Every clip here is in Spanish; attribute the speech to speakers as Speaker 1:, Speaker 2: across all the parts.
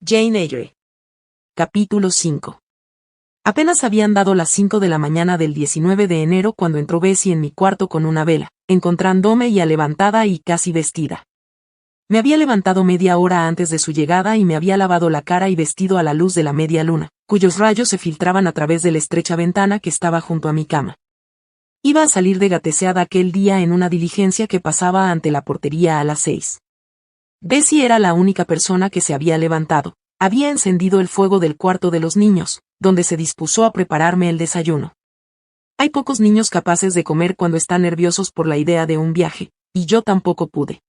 Speaker 1: Jane Eyre. Capítulo 5. Apenas habían dado las 5 de la mañana del 19 de enero cuando entró Bessie en mi cuarto con una vela, encontrándome ya levantada y casi vestida. Me había levantado media hora antes de su llegada y me había lavado la cara y vestido a la luz de la media luna, cuyos rayos se filtraban a través de la estrecha ventana que estaba junto a mi cama. Iba a salir de Gateshead aquel día en una diligencia que pasaba ante la portería a las 6. Bessie era la única persona que se había levantado. Había encendido el fuego del cuarto de los niños, donde se dispuso a prepararme el desayuno. Hay pocos niños capaces de comer cuando están nerviosos por la idea de un viaje, y yo tampoco pude.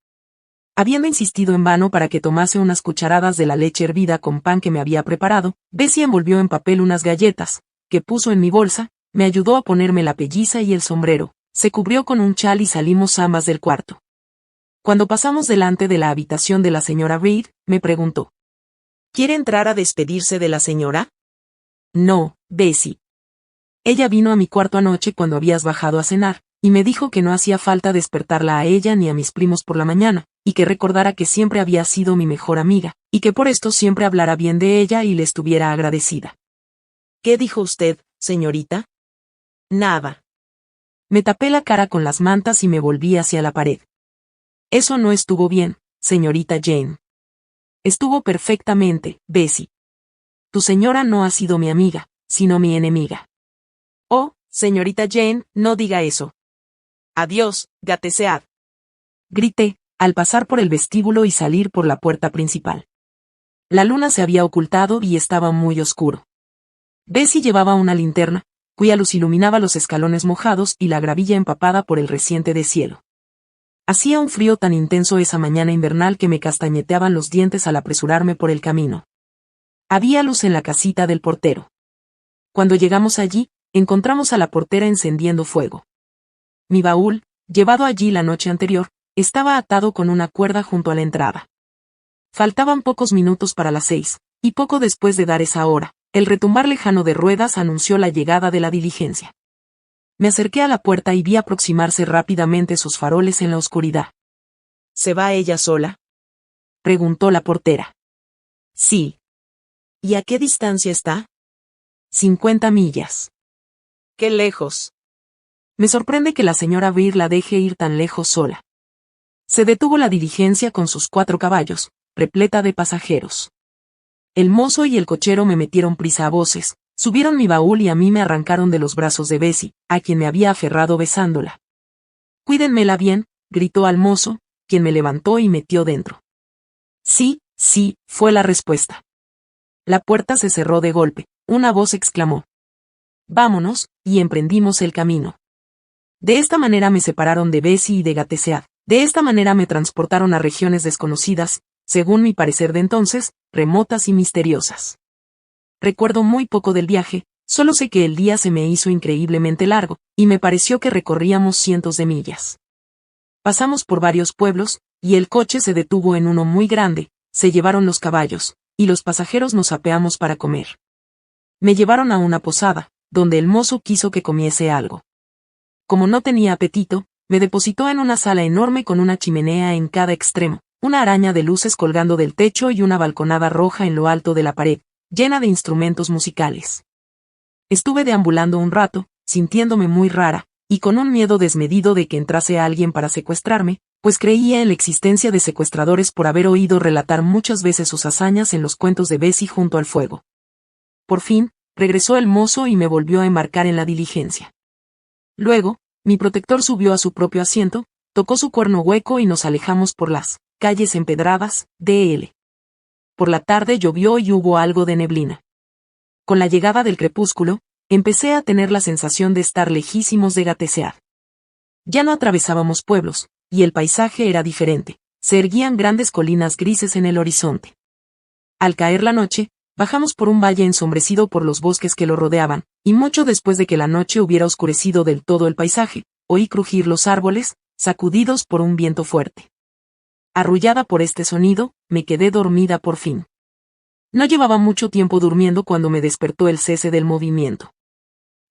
Speaker 1: Habiendo insistido en vano para que tomase unas cucharadas de la leche hervida con pan que me había preparado, Bessie envolvió en papel unas galletas, que puso en mi bolsa, me ayudó a ponerme la pelliza y el sombrero, se cubrió con un chal y salimos ambas del cuarto. Cuando pasamos delante de la habitación de la señora Reed, me preguntó: ¿Quiere entrar a despedirse de la señora? No, Bessie. Ella vino a mi cuarto anoche cuando habías bajado a cenar, y me dijo que no hacía falta despertarla a ella ni a mis primos por la mañana, y que recordara que siempre había sido mi mejor amiga, y que por esto siempre hablara bien de ella y le estuviera agradecida. ¿Qué dijo usted, señorita? Nada. Me tapé la cara con las mantas y me volví hacia la pared. Eso no estuvo bien, señorita Jane. Estuvo perfectamente, Bessie. Tu señora no ha sido mi amiga, sino mi enemiga. Oh, señorita Jane, no diga eso. Adiós, Gateshead. Grité, al pasar por el vestíbulo y salir por la puerta principal. La luna se había ocultado y estaba muy oscuro. Bessie llevaba una linterna, cuya luz iluminaba los escalones mojados y la gravilla empapada por el reciente deshielo. Hacía un frío tan intenso esa mañana invernal que me castañeteaban los dientes al apresurarme por el camino. Había luz en la casita del portero. Cuando llegamos allí, encontramos a la portera encendiendo fuego. Mi baúl, llevado allí la noche anterior, estaba atado con una cuerda junto a la entrada. Faltaban pocos minutos para las 6, y poco después de dar esa hora, el retumbar lejano de ruedas anunció la llegada de la diligencia. Me acerqué a la puerta y vi aproximarse rápidamente sus faroles en la oscuridad. ¿Se va ella sola?, preguntó la portera. Sí. ¿Y a qué distancia está? 50 millas. ¡Qué lejos! Me sorprende que la señora Beer la deje ir tan lejos sola. Se detuvo la diligencia con sus 4 caballos, repleta de pasajeros. El mozo y el cochero me metieron prisa a voces, subieron mi baúl y a mí me arrancaron de los brazos de Bessie, a quien me había aferrado besándola. «Cuídenmela bien», gritó al mozo, quien me levantó y metió dentro. «Sí, sí», fue la respuesta. La puerta se cerró de golpe, una voz exclamó: «Vámonos», y emprendimos el camino. De esta manera me separaron de Bessie y de Gateshead, de esta manera me transportaron a regiones desconocidas, según mi parecer de entonces, remotas y misteriosas. Recuerdo muy poco del viaje, solo sé que el día se me hizo increíblemente largo, y me pareció que recorríamos cientos de millas. Pasamos por varios pueblos, y el coche se detuvo en uno muy grande, se llevaron los caballos, y los pasajeros nos apeamos para comer. Me llevaron a una posada, donde el mozo quiso que comiese algo. Como no tenía apetito, me depositó en una sala enorme con una chimenea en cada extremo, una araña de luces colgando del techo y una balconada roja en lo alto de la pared, llena de instrumentos musicales. Estuve deambulando un rato, sintiéndome muy rara, y con un miedo desmedido de que entrase alguien para secuestrarme, pues creía en la existencia de secuestradores por haber oído relatar muchas veces sus hazañas en los cuentos de Bessie junto al fuego. Por fin, regresó el mozo y me volvió a embarcar en la diligencia. Luego, mi protector subió a su propio asiento, tocó su cuerno hueco y nos alejamos por las calles empedradas, de Por la tarde llovió y hubo algo de neblina. Con la llegada del crepúsculo, empecé a tener la sensación de estar lejísimos de Gateshead. Ya no atravesábamos pueblos, y el paisaje era diferente, se erguían grandes colinas grises en el horizonte. Al caer la noche, bajamos por un valle ensombrecido por los bosques que lo rodeaban, y mucho después de que la noche hubiera oscurecido del todo el paisaje, oí crujir los árboles, sacudidos por un viento fuerte. Arrullada por este sonido, me quedé dormida por fin. No llevaba mucho tiempo durmiendo cuando me despertó el cese del movimiento.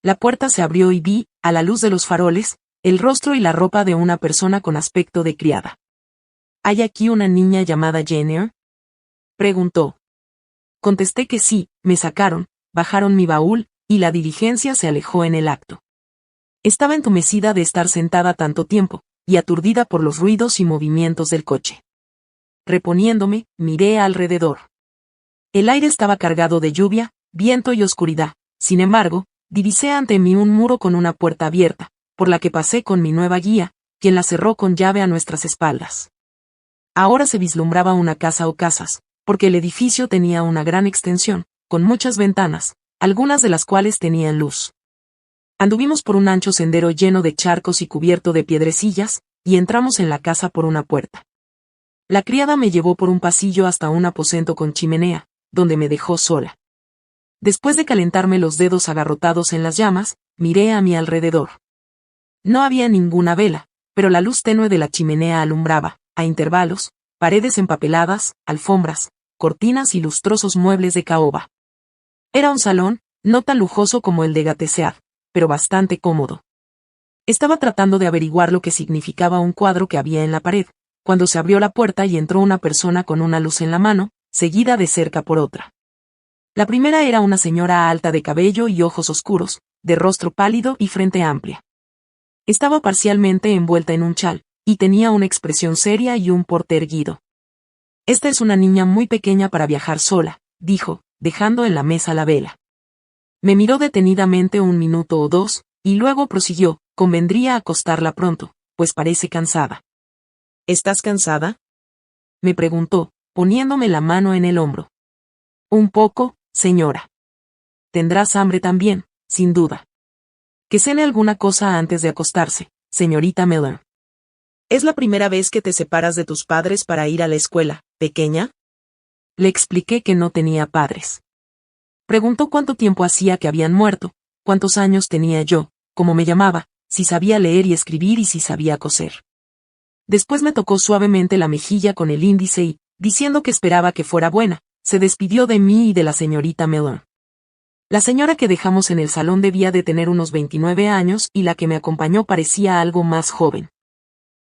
Speaker 1: La puerta se abrió y vi, a la luz de los faroles, el rostro y la ropa de una persona con aspecto de criada. ¿Hay aquí una niña llamada Jane Eyre?, preguntó. Contesté que sí, me sacaron, bajaron mi baúl, y la diligencia se alejó en el acto. Estaba entumecida de estar sentada tanto tiempo, y aturdida por los ruidos y movimientos del coche. Reponiéndome, miré alrededor. El aire estaba cargado de lluvia, viento y oscuridad. Sin embargo, divisé ante mí un muro con una puerta abierta, por la que pasé con mi nueva guía, quien la cerró con llave a nuestras espaldas. Ahora se vislumbraba una casa o casas, porque el edificio tenía una gran extensión, con muchas ventanas, algunas de las cuales tenían luz. Anduvimos por un ancho sendero lleno de charcos y cubierto de piedrecillas, y entramos en la casa por una puerta. La criada me llevó por un pasillo hasta un aposento con chimenea, donde me dejó sola. Después de calentarme los dedos agarrotados en las llamas, miré a mi alrededor. No había ninguna vela, pero la luz tenue de la chimenea alumbraba, a intervalos, paredes empapeladas, alfombras, cortinas y lustrosos muebles de caoba. Era un salón, no tan lujoso como el de Gateshead, pero bastante cómodo. Estaba tratando de averiguar lo que significaba un cuadro que había en la pared, cuando se abrió la puerta y entró una persona con una luz en la mano, seguida de cerca por otra. La primera era una señora alta de cabello y ojos oscuros, de rostro pálido y frente amplia. Estaba parcialmente envuelta en un chal, y tenía una expresión seria y un porte erguido. «Esta es una niña muy pequeña para viajar sola», dijo, dejando en la mesa la vela. Me miró detenidamente un minuto o dos, y luego prosiguió, «Convendría acostarla pronto, pues parece cansada». «¿Estás cansada?», me preguntó, poniéndome la mano en el hombro. «Un poco, señora». «Tendrás hambre también, sin duda». «Que cene alguna cosa antes de acostarse, señorita Miller». «¿Es la primera vez que te separas de tus padres para ir a la escuela, pequeña?». Le expliqué que no tenía padres. Preguntó cuánto tiempo hacía que habían muerto, cuántos años tenía yo, cómo me llamaba, si sabía leer y escribir y si sabía coser. Después me tocó suavemente la mejilla con el índice y, diciendo que esperaba que fuera buena, se despidió de mí y de la señorita Miller. La señora que dejamos en el salón debía de tener unos 29 años y la que me acompañó parecía algo más joven.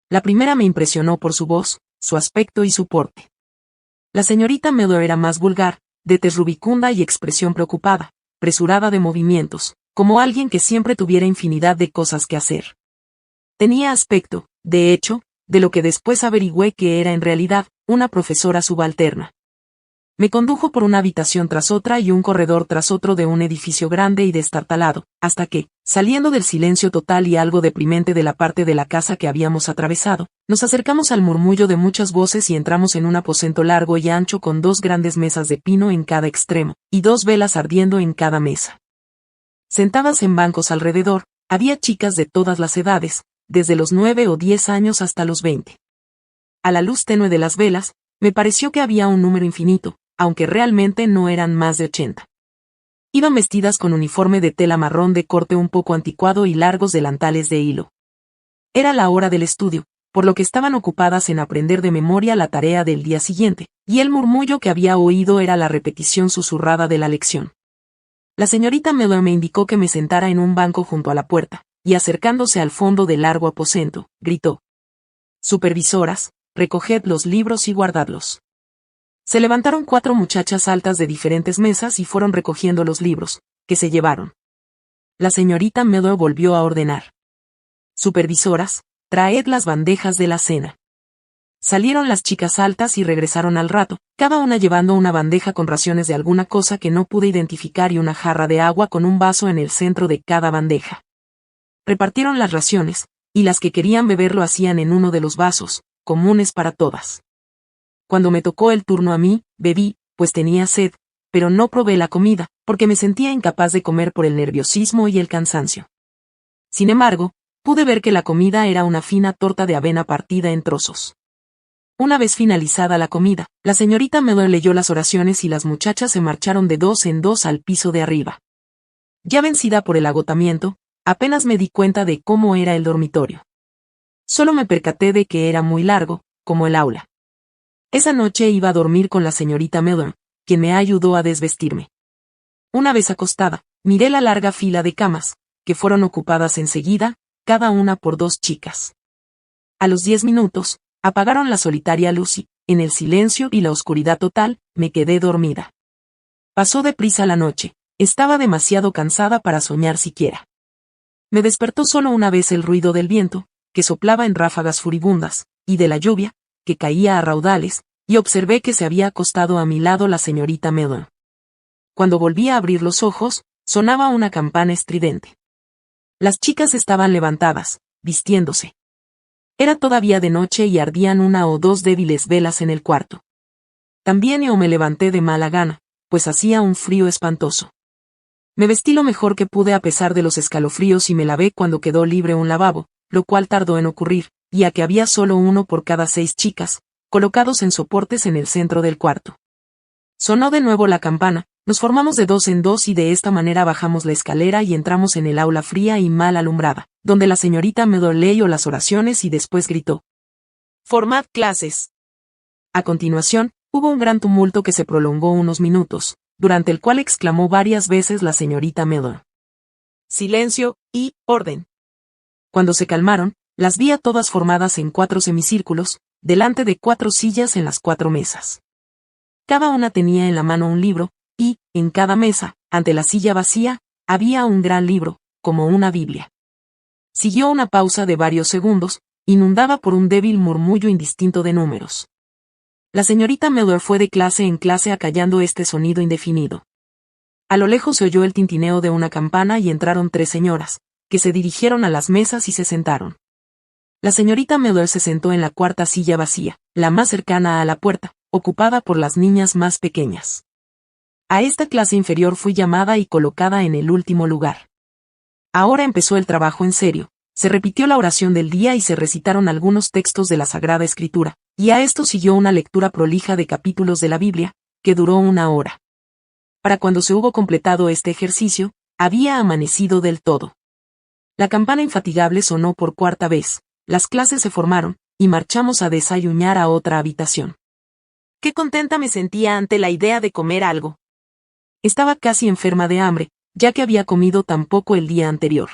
Speaker 1: La primera me impresionó por su voz, su aspecto y su porte. La señorita Miller era más vulgar, de tez rubicunda y expresión preocupada, presurada de movimientos, como alguien que siempre tuviera infinidad de cosas que hacer. Tenía aspecto, de hecho, de lo que después averigüé que era en realidad, una profesora subalterna. Me condujo por una habitación tras otra y un corredor tras otro de un edificio grande y destartalado, hasta que, saliendo del silencio total y algo deprimente de la parte de la casa que habíamos atravesado, nos acercamos al murmullo de muchas voces y entramos en un aposento largo y ancho con 2 grandes mesas de pino en cada extremo, y 2 velas ardiendo en cada mesa. Sentadas en bancos alrededor, había chicas de todas las edades, desde los 9 o 10 años hasta los 20. A la luz tenue de las velas, me pareció que había un número infinito, aunque realmente no eran más de 80. Iban vestidas con uniforme de tela marrón de corte un poco anticuado y largos delantales de hilo. Era la hora del estudio, por lo que estaban ocupadas en aprender de memoria la tarea del día siguiente, y el murmullo que había oído era la repetición susurrada de la lección. La señorita Miller me indicó que me sentara en un banco junto a la puerta, y acercándose al fondo del largo aposento, gritó: «Supervisoras, recoged los libros y guardadlos». Se levantaron 4 muchachas altas de diferentes mesas y fueron recogiendo los libros, que se llevaron. La señorita Miller volvió a ordenar: «Supervisoras, traed las bandejas de la cena». Salieron las chicas altas y regresaron al rato, cada una llevando una bandeja con raciones de alguna cosa que no pude identificar y una jarra de agua con un vaso en el centro de cada bandeja. Repartieron las raciones, y las que querían beber lo hacían en uno de los vasos, comunes para todas. Cuando me tocó el turno a mí, bebí, pues tenía sed, pero no probé la comida, porque me sentía incapaz de comer por el nerviosismo y el cansancio. Sin embargo, pude ver que la comida era una fina torta de avena partida en trozos. Una vez finalizada la comida, la señorita Miller leyó las oraciones y las muchachas se marcharon de 2 en 2 al piso de arriba. Ya vencida por el agotamiento, apenas me di cuenta de cómo era el dormitorio. Solo me percaté de que era muy largo, como el aula. Esa noche iba a dormir con la señorita Miller, quien me ayudó a desvestirme. Una vez acostada, miré la larga fila de camas, que fueron ocupadas enseguida, cada una por 2 chicas. A los 10 minutos, apagaron la solitaria luz y, en el silencio y la oscuridad total, me quedé dormida. Pasó deprisa la noche. Estaba demasiado cansada para soñar siquiera. Me despertó solo una vez el ruido del viento, que soplaba en ráfagas furibundas, y de la lluvia, que caía a raudales, y observé que se había acostado a mi lado la señorita Mellon. Cuando volví a abrir los ojos, sonaba una campana estridente. Las chicas estaban levantadas, vistiéndose. Era todavía de noche y ardían una o dos débiles velas en el cuarto. También yo me levanté de mala gana, pues hacía un frío espantoso. Me vestí lo mejor que pude a pesar de los escalofríos y me lavé cuando quedó libre un lavabo, lo cual tardó en ocurrir, ya que había solo uno por cada 6 chicas, colocados en soportes en el centro del cuarto. Sonó de nuevo la campana, nos formamos de 2 en 2 y de esta manera bajamos la escalera y entramos en el aula fría y mal alumbrada, donde la señorita Mellon leyó las oraciones y después gritó: «¡Formad clases!». A continuación, hubo un gran tumulto que se prolongó unos minutos, durante el cual exclamó varias veces la señorita Mellon: «Silencio y orden». Cuando se calmaron, las vi a todas formadas en 4 semicírculos, delante de 4 sillas en las 4 mesas. Cada una tenía en la mano un libro, y, en cada mesa, ante la silla vacía, había un gran libro, como una Biblia. Siguió una pausa de varios segundos, inundada por un débil murmullo indistinto de números. La señorita Mellon fue de clase en clase acallando este sonido indefinido. A lo lejos se oyó el tintineo de una campana y entraron 3 señoras, que se dirigieron a las mesas y se sentaron. La señorita Mellon se sentó en la 4ª silla vacía, la más cercana a la puerta, ocupada por las niñas más pequeñas. A esta clase inferior fui llamada y colocada en el último lugar. Ahora empezó el trabajo en serio. Se repitió la oración del día y se recitaron algunos textos de la Sagrada Escritura, y a esto siguió una lectura prolija de capítulos de la Biblia, que duró 1 hora. Para cuando se hubo completado este ejercicio, había amanecido del todo. La campana infatigable sonó por 4ª vez, las clases se formaron, y marchamos a desayunar a otra habitación. Qué contenta me sentía ante la idea de comer algo. Estaba casi enferma de hambre, ya que había comido tan poco el día anterior.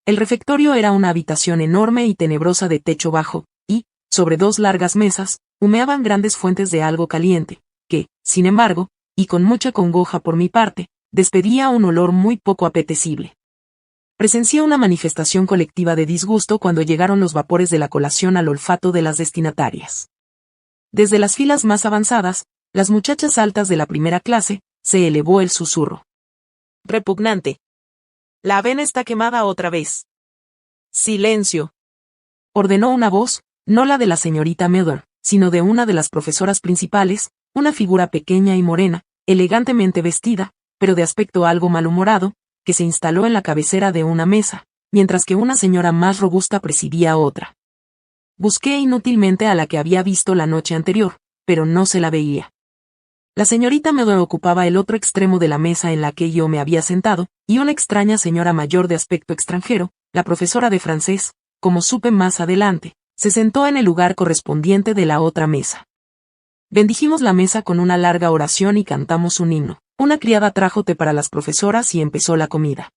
Speaker 1: El refectorio era una habitación enorme y tenebrosa de techo bajo, y, sobre 2 largas mesas, humeaban grandes fuentes de algo caliente, que, sin embargo, y con mucha congoja por mi parte, despedía un olor muy poco apetecible. Presencié una manifestación colectiva de disgusto cuando llegaron los vapores de la colación al olfato de las destinatarias. Desde las filas más avanzadas, las muchachas altas de la primera clase, se elevó el susurro: «Repugnante. La avena está quemada otra vez». «Silencio», ordenó una voz, no la de la señorita Mellon, sino de una de las profesoras principales, una figura pequeña y morena, elegantemente vestida, pero de aspecto algo malhumorado, que se instaló en la cabecera de una mesa, mientras que una señora más robusta presidía otra. Busqué inútilmente a la que había visto la noche anterior, pero no se la veía. La señorita Mellon ocupaba el otro extremo de la mesa en la que yo me había sentado, y una extraña señora mayor de aspecto extranjero, la profesora de francés, como supe más adelante, se sentó en el lugar correspondiente de la otra mesa. Bendijimos la mesa con una larga oración y cantamos un himno. Una criada trajo té para las profesoras y empezó la comida.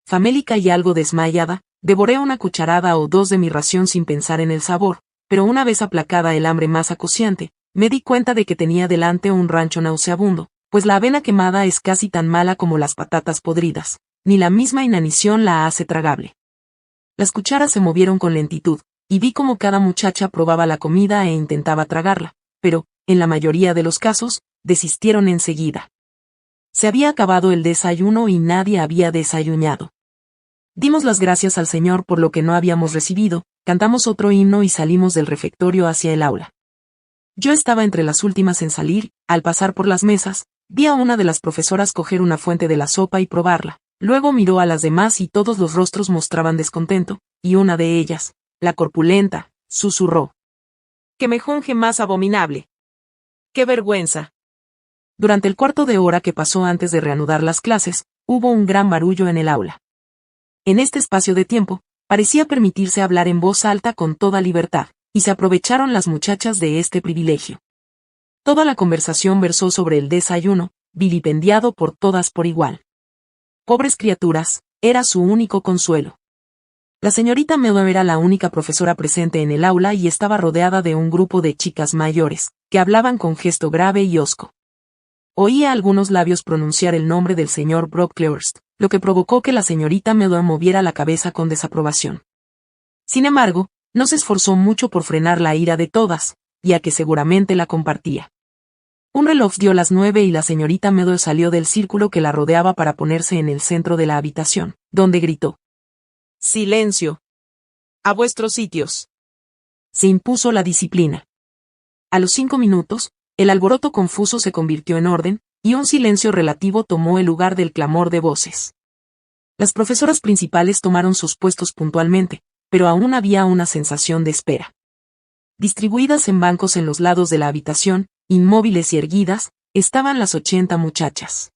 Speaker 1: Famélica y algo desmayada, devoré una cucharada o 2 de mi ración sin pensar en el sabor, pero una vez aplacada el hambre más acuciante, me di cuenta de que tenía delante un rancho nauseabundo, pues la avena quemada es casi tan mala como las patatas podridas, ni la misma inanición la hace tragable. Las cucharas se movieron con lentitud, y vi como cada muchacha probaba la comida e intentaba tragarla, pero, en la mayoría de los casos, desistieron enseguida. Se había acabado el desayuno y nadie había desayunado. Dimos las gracias al Señor por lo que no habíamos recibido, cantamos otro himno y salimos del refectorio hacia el aula. Yo estaba entre las últimas en salir. Al pasar por las mesas, vi a una de las profesoras coger una fuente de la sopa y probarla, luego miró a las demás y todos los rostros mostraban descontento, y una de ellas, la corpulenta, susurró: «¡Qué mejunje más abominable! ¡Qué vergüenza!». Durante el cuarto de hora que pasó antes de reanudar las clases, hubo un gran barullo en el aula. En este espacio de tiempo, parecía permitirse hablar en voz alta con toda libertad, y se aprovecharon las muchachas de este privilegio. Toda la conversación versó sobre el desayuno, vilipendiado por todas por igual. Pobres criaturas, era su único consuelo. La señorita Mellon era la única profesora presente en el aula y estaba rodeada de un grupo de chicas mayores, que hablaban con gesto grave y hosco. Oía algunos labios pronunciar el nombre del señor Brocklehurst, lo que provocó que la señorita Mellor moviera la cabeza con desaprobación. Sin embargo, no se esforzó mucho por frenar la ira de todas, ya que seguramente la compartía. Un reloj dio las 9 y la señorita Mellor salió del círculo que la rodeaba para ponerse en el centro de la habitación, donde gritó: «¡Silencio! ¡A vuestros sitios!». Se impuso la disciplina. A los 5 minutos, el alboroto confuso se convirtió en orden, y un silencio relativo tomó el lugar del clamor de voces. Las profesoras principales tomaron sus puestos puntualmente, pero aún había una sensación de espera. Distribuidas en bancos en los lados de la habitación, inmóviles y erguidas, estaban las 80 muchachas.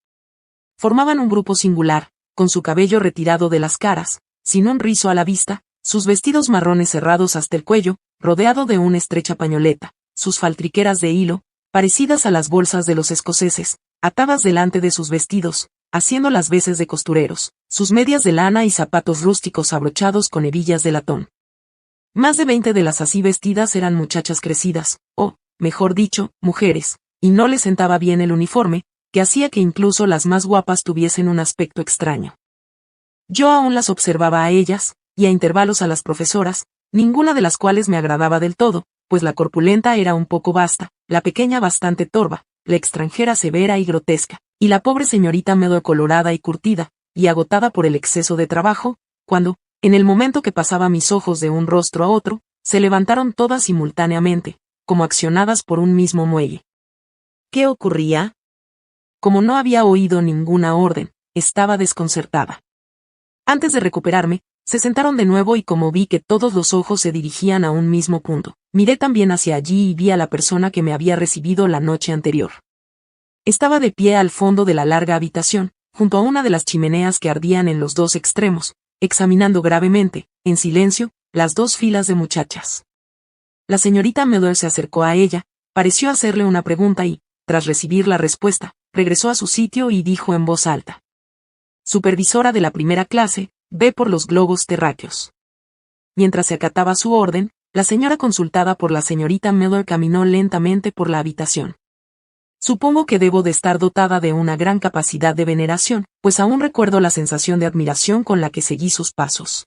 Speaker 1: Formaban un grupo singular, con su cabello retirado de las caras, sin un rizo a la vista, sus vestidos marrones cerrados hasta el cuello, rodeado de una estrecha pañoleta, sus faltriqueras de hilo, parecidas a las bolsas de los escoceses, atadas delante de sus vestidos, haciendo las veces de costureros, sus medias de lana y zapatos rústicos abrochados con hebillas de latón. Más de 20 de las así vestidas eran muchachas crecidas, o, mejor dicho, mujeres, y no les sentaba bien el uniforme, que hacía que incluso las más guapas tuviesen un aspecto extraño. Yo aún las observaba a ellas, y a intervalos a las profesoras, ninguna de las cuales me agradaba del todo, pues la corpulenta era un poco basta, la pequeña bastante torva, la extranjera severa y grotesca, y la pobre señorita medio colorada y curtida, y agotada por el exceso de trabajo, cuando, en el momento que pasaba mis ojos de un rostro a otro, se levantaron todas simultáneamente, como accionadas por un mismo muelle. ¿Qué ocurría? Como no había oído ninguna orden, estaba desconcertada. Antes de recuperarme, se sentaron de nuevo y como vi que todos los ojos se dirigían a un mismo punto, miré también hacia allí y vi a la persona que me había recibido la noche anterior. Estaba de pie al fondo de la larga habitación, junto a una de las chimeneas que ardían en los dos extremos, examinando gravemente, en silencio, las dos filas de muchachas. La señorita Mellor se acercó a ella, pareció hacerle una pregunta y, tras recibir la respuesta, regresó a su sitio y dijo en voz alta: «Supervisora de la primera clase, ve por los globos terráqueos». Mientras se acataba su orden, la señora consultada por la señorita Mellor caminó lentamente por la habitación. Supongo que debo de estar dotada de una gran capacidad de veneración, pues aún recuerdo la sensación de admiración con la que seguí sus pasos.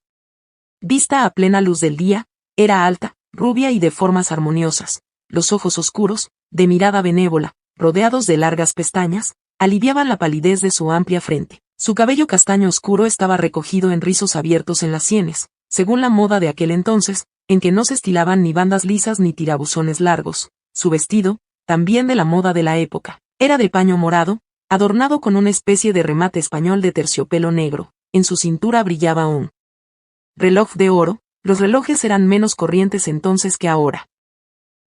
Speaker 1: Vista a plena luz del día, era alta, rubia y de formas armoniosas, los ojos oscuros, de mirada benévola, rodeados de largas pestañas, aliviaban la palidez de su amplia frente. Su cabello castaño oscuro estaba recogido en rizos abiertos en las sienes, según la moda de aquel entonces, en que no se estilaban ni bandas lisas ni tirabuzones largos. Su vestido, también de la moda de la época, era de paño morado, adornado con una especie de remate español de terciopelo negro. En su cintura brillaba un reloj de oro. Los relojes eran menos corrientes entonces que ahora.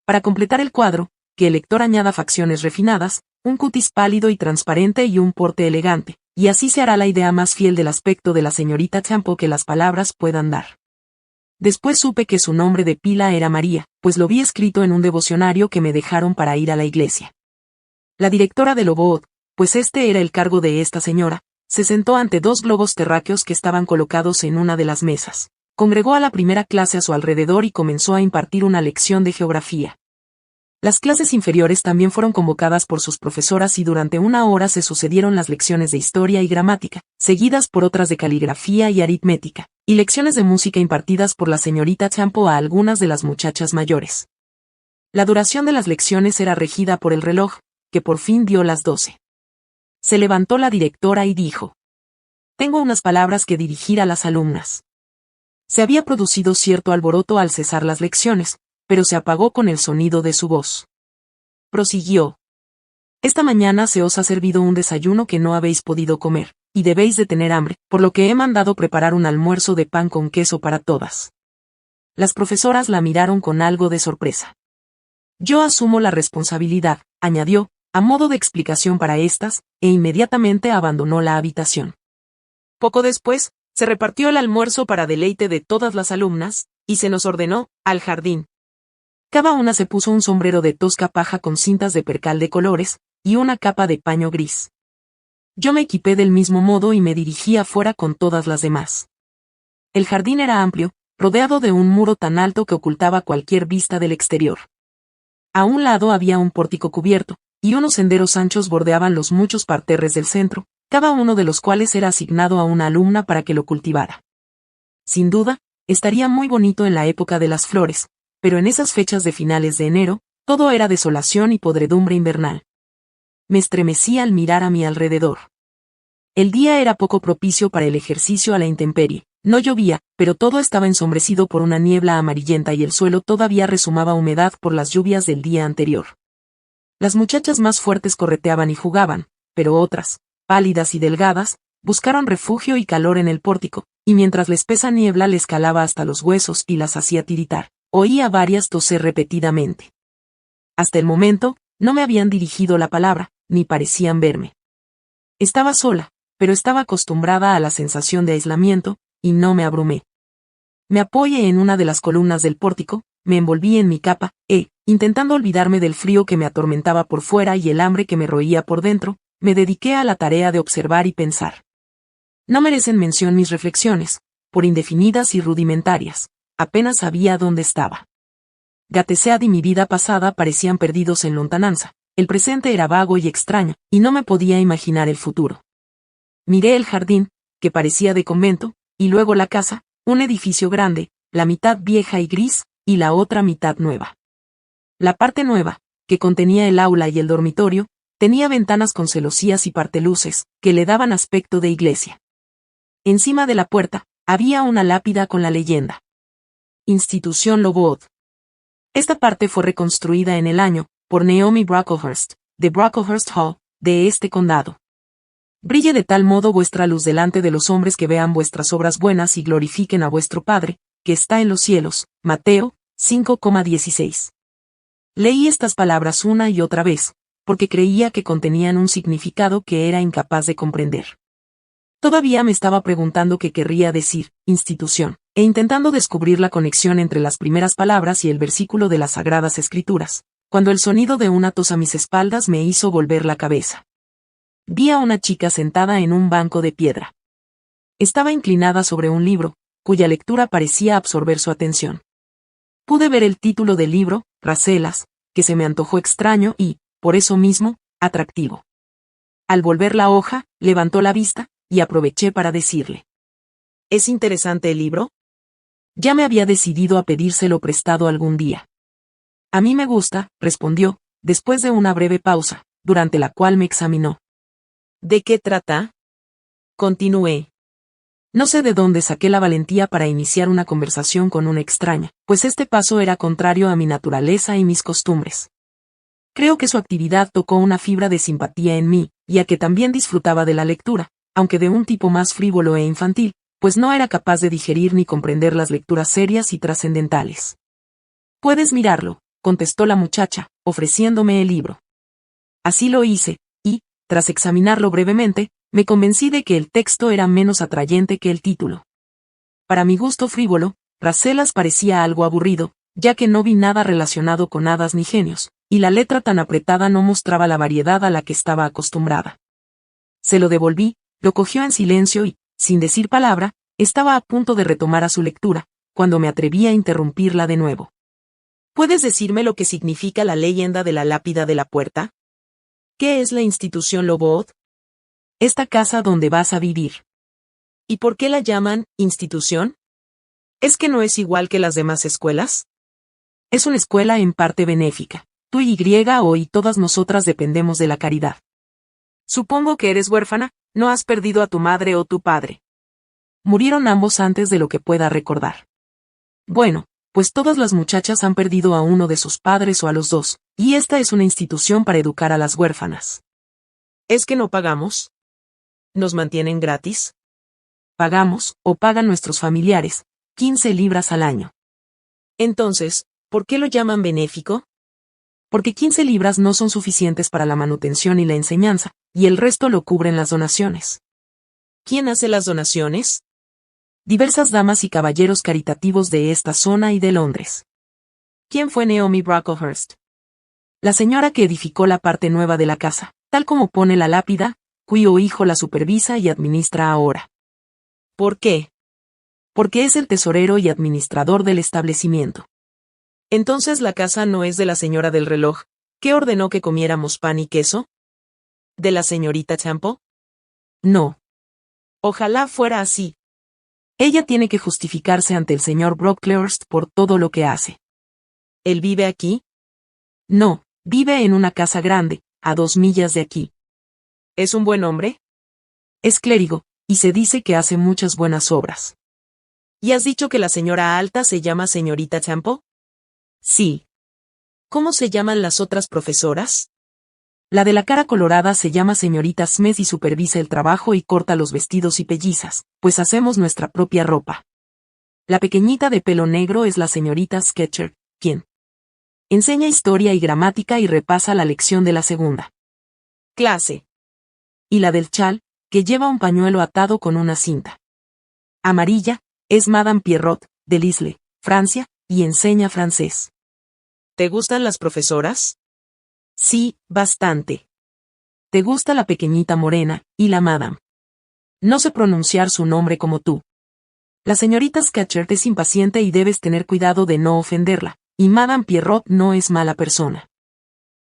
Speaker 1: Para completar el cuadro, que el lector añada facciones refinadas, un cutis pálido y transparente y un porte elegante, y así se hará la idea más fiel del aspecto de la señorita Champo que las palabras puedan dar. Después supe que su nombre de pila era María, pues lo vi escrito en un devocionario que me dejaron para ir a la iglesia. La directora de Lobood, pues este era el cargo de esta señora, se sentó ante dos globos terráqueos que estaban colocados en una de las mesas. Congregó a la primera clase a su alrededor y comenzó a impartir una lección de geografía. Las clases inferiores también fueron convocadas por sus profesoras y durante una hora se sucedieron las lecciones de historia y gramática, seguidas por otras de caligrafía y aritmética, y lecciones de música impartidas por la señorita Champo a algunas de las muchachas mayores. La duración de las lecciones era regida por el reloj, que por fin dio las 12. Se levantó la directora y dijo: «Tengo unas palabras que dirigir a las alumnas». Se había producido cierto alboroto al cesar las lecciones, pero se apagó con el sonido de su voz. Prosiguió: «Esta mañana se os ha servido un desayuno que no habéis podido comer, y debéis de tener hambre, por lo que he mandado preparar un almuerzo de pan con queso para todas». Las profesoras la miraron con algo de sorpresa. «Yo asumo la responsabilidad», añadió, a modo de explicación para estas, e inmediatamente abandonó la habitación. Poco después, se repartió el almuerzo para deleite de todas las alumnas, y se nos ordenó, al jardín. Cada una se puso un sombrero de tosca paja con cintas de percal de colores, y una capa de paño gris. Yo me equipé del mismo modo y me dirigí afuera con todas las demás. El jardín era amplio, rodeado de un muro tan alto que ocultaba cualquier vista del exterior. A un lado había un pórtico cubierto, y unos senderos anchos bordeaban los muchos parterres del centro, cada uno de los cuales era asignado a una alumna para que lo cultivara. Sin duda, estaría muy bonito en la época de las flores, pero en esas fechas de finales de enero, todo era desolación y podredumbre invernal. Me estremecí al mirar a mi alrededor. El día era poco propicio para el ejercicio a la intemperie. No llovía, pero todo estaba ensombrecido por una niebla amarillenta y el suelo todavía rezumaba humedad por las lluvias del día anterior. Las muchachas más fuertes correteaban y jugaban, pero otras, pálidas y delgadas, buscaron refugio y calor en el pórtico, y mientras la espesa niebla les calaba hasta los huesos y las hacía tiritar, oía a varias toser repetidamente. Hasta el momento, no me habían dirigido la palabra, ni parecían verme. Estaba sola, pero estaba acostumbrada a la sensación de aislamiento, y no me abrumé. Me apoyé en una de las columnas del pórtico, me envolví en mi capa, intentando olvidarme del frío que me atormentaba por fuera y el hambre que me roía por dentro, me dediqué a la tarea de observar y pensar. No merecen mención mis reflexiones, por indefinidas y rudimentarias, apenas sabía dónde estaba. Gateshead y mi vida pasada parecían perdidos en lontananza, el presente era vago y extraño, y no me podía imaginar el futuro. Miré el jardín, que parecía de convento, y luego la casa, un edificio grande, la mitad vieja y gris, y la otra mitad nueva. La parte nueva, que contenía el aula y el dormitorio, tenía ventanas con celosías y parteluces, que le daban aspecto de iglesia. Encima de la puerta, había una lápida con la leyenda: Institución Lowood. Esta parte fue reconstruida en el año, por Naomi Brocklehurst, de Brocklehurst Hall, de este condado. Brille de tal modo vuestra luz delante de los hombres que vean vuestras obras buenas y glorifiquen a vuestro Padre, que está en los cielos. Mateo 5,16. Leí estas palabras una y otra vez, porque creía que contenían un significado que era incapaz de comprender. Todavía me estaba preguntando qué querría decir, institución, e intentando descubrir la conexión entre las primeras palabras y el versículo de las Sagradas Escrituras, cuando el sonido de una tos a mis espaldas me hizo volver la cabeza. Vi a una chica sentada en un banco de piedra. Estaba inclinada sobre un libro, cuya lectura parecía absorber su atención. Pude ver el título del libro, Racelas, que se me antojó extraño y, por eso mismo, atractivo. Al volver la hoja, levantó la vista, y aproveché para decirle: ¿Es interesante el libro? Ya me había decidido a pedírselo prestado algún día. A mí me gusta, respondió, después de una breve pausa, durante la cual me examinó. ¿De qué trata? Continué. No sé de dónde saqué la valentía para iniciar una conversación con una extraña, pues este paso era contrario a mi naturaleza y mis costumbres. Creo que su actividad tocó una fibra de simpatía en mí, y a que también disfrutaba de la lectura, aunque de un tipo más frívolo e infantil, pues no era capaz de digerir ni comprender las lecturas serias y trascendentales. Puedes mirarlo, contestó la muchacha, ofreciéndome el libro. Así lo hice, y, tras examinarlo brevemente, me convencí de que el texto era menos atrayente que el título. Para mi gusto frívolo, Racelas parecía algo aburrido, ya que no vi nada relacionado con hadas ni genios, y la letra tan apretada no mostraba la variedad a la que estaba acostumbrada. Se lo devolví, lo cogió en silencio y, sin decir palabra, estaba a punto de retomar a su lectura, cuando me atreví a interrumpirla de nuevo. ¿Puedes decirme lo que significa la leyenda de la lápida de la puerta? ¿Qué es la institución Lowood? Esta casa donde vas a vivir. ¿Y por qué la llaman institución? ¿Es que no es igual que las demás escuelas? Es una escuela en parte benéfica. Tú y todas nosotras dependemos de la caridad. Supongo que eres huérfana, no has perdido a tu madre o tu padre. Murieron ambos antes de lo que pueda recordar. Bueno, pues todas las muchachas han perdido a uno de sus padres o a los dos, y esta es una institución para educar a las huérfanas. ¿Es que no pagamos? ¿Nos mantienen gratis? Pagamos, o pagan nuestros familiares, 15 libras al año. Entonces, ¿por qué lo llaman benéfico? Porque 15 libras no son suficientes para la manutención y la enseñanza, y el resto lo cubren las donaciones. ¿Quién hace las donaciones? Diversas damas y caballeros caritativos de esta zona y de Londres. ¿Quién fue Naomi Brocklehurst? La señora que edificó la parte nueva de la casa, tal como pone la lápida, cuyo hijo la supervisa y administra ahora. ¿Por qué? Porque es el tesorero y administrador del establecimiento. Entonces la casa no es de la señora del reloj, ¿Qué ordenó que comiéramos pan y queso? ¿De la señorita Champo? No. Ojalá fuera así. Ella tiene que justificarse ante el señor Brocklehurst por todo lo que hace. ¿Él vive aquí? No, vive en una casa grande, a 2 millas de aquí. ¿Es un buen hombre? Es clérigo, y se dice que hace muchas buenas obras. ¿Y has dicho que la señora alta se llama señorita Champo? Sí. ¿Cómo se llaman las otras profesoras? La de la cara colorada se llama señorita Smith y supervisa el trabajo y corta los vestidos y pellizas, pues hacemos nuestra propia ropa. La pequeñita de pelo negro es la señorita Sketcher, quien enseña historia y gramática y repasa la lección de la segunda clase. Y la del chal, que lleva un pañuelo atado con una cinta amarilla, es Madame Pierrot, de Lisle, Francia, y enseña francés. ¿Te gustan las profesoras? Sí, bastante. ¿Te gusta la pequeñita morena, y la Madame? No sé pronunciar su nombre como tú. La señorita Scatcherd es impaciente y debes tener cuidado de no ofenderla, y Madame Pierrot no es mala persona.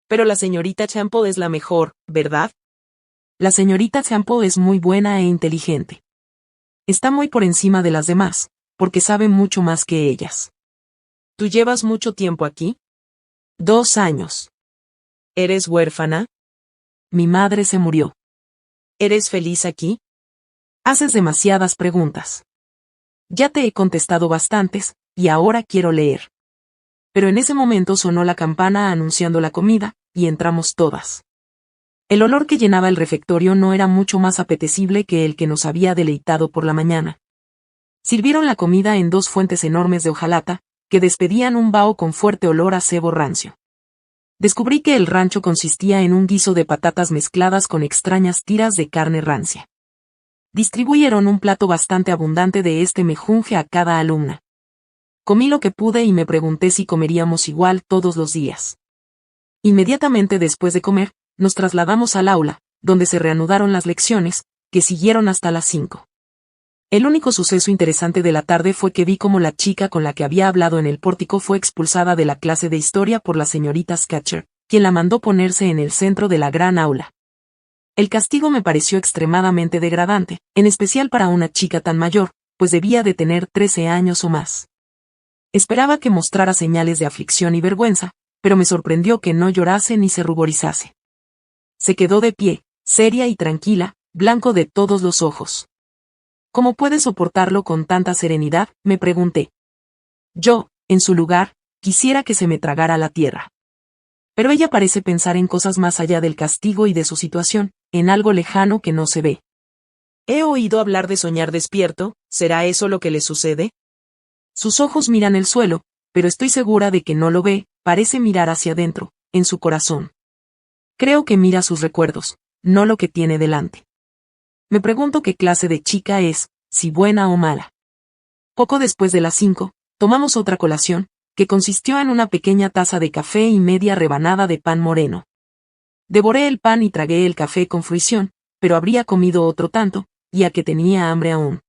Speaker 1: Pero la señorita Champo es la mejor, ¿verdad? La señorita Champo es muy buena e inteligente. Está muy por encima de las demás, porque sabe mucho más que ellas. ¿Tú llevas mucho tiempo aquí? 2 años. ¿Eres huérfana? Mi madre se murió. ¿Eres feliz aquí? Haces demasiadas preguntas. Ya te he contestado bastantes, y ahora quiero leer. Pero en ese momento sonó la campana anunciando la comida, y entramos todas. El olor que llenaba el refectorio no era mucho más apetecible que el que nos había deleitado por la mañana. Sirvieron la comida en 2 fuentes enormes de hojalata, que despedían un vaho con fuerte olor a cebo rancio. Descubrí que el rancho consistía en un guiso de patatas mezcladas con extrañas tiras de carne rancia. Distribuyeron un plato bastante abundante de este mejunje a cada alumna. Comí lo que pude y me pregunté si comeríamos igual todos los días. Inmediatamente después de comer, nos trasladamos al aula, donde se reanudaron las lecciones, que siguieron hasta las 5. El único suceso interesante de la tarde fue que vi cómo la chica con la que había hablado en el pórtico fue expulsada de la clase de historia por la señorita Scatcherd, quien la mandó ponerse en el centro de la gran aula. El castigo me pareció extremadamente degradante, en especial para una chica tan mayor, pues debía de tener 13 años o más. Esperaba que mostrara señales de aflicción y vergüenza, pero me sorprendió que no llorase ni se ruborizase. Se quedó de pie, seria y tranquila, blanco de todos los ojos. ¿Cómo puede soportarlo con tanta serenidad?, me pregunté. Yo, en su lugar, quisiera que se me tragara la tierra. Pero ella parece pensar en cosas más allá del castigo y de su situación, en algo lejano que no se ve. He oído hablar de soñar despierto, ¿será eso lo que le sucede? Sus ojos miran el suelo, pero estoy segura de que no lo ve, parece mirar hacia adentro, en su corazón. Creo que mira sus recuerdos, no lo que tiene delante. Me pregunto qué clase de chica es, si buena o mala. Poco después de las 5, tomamos otra colación, que consistió en una pequeña taza de café y media rebanada de pan moreno. Devoré el pan y tragué el café con fruición, pero habría comido otro tanto, ya que tenía hambre aún.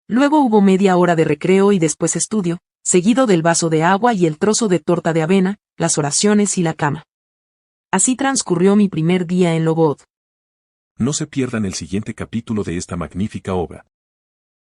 Speaker 1: Luego hubo media hora de recreo y después estudio, seguido del vaso de agua y el trozo de torta de avena, las oraciones y la cama. Así transcurrió mi primer día en Loboth.
Speaker 2: No se pierdan el siguiente capítulo de esta magnífica obra.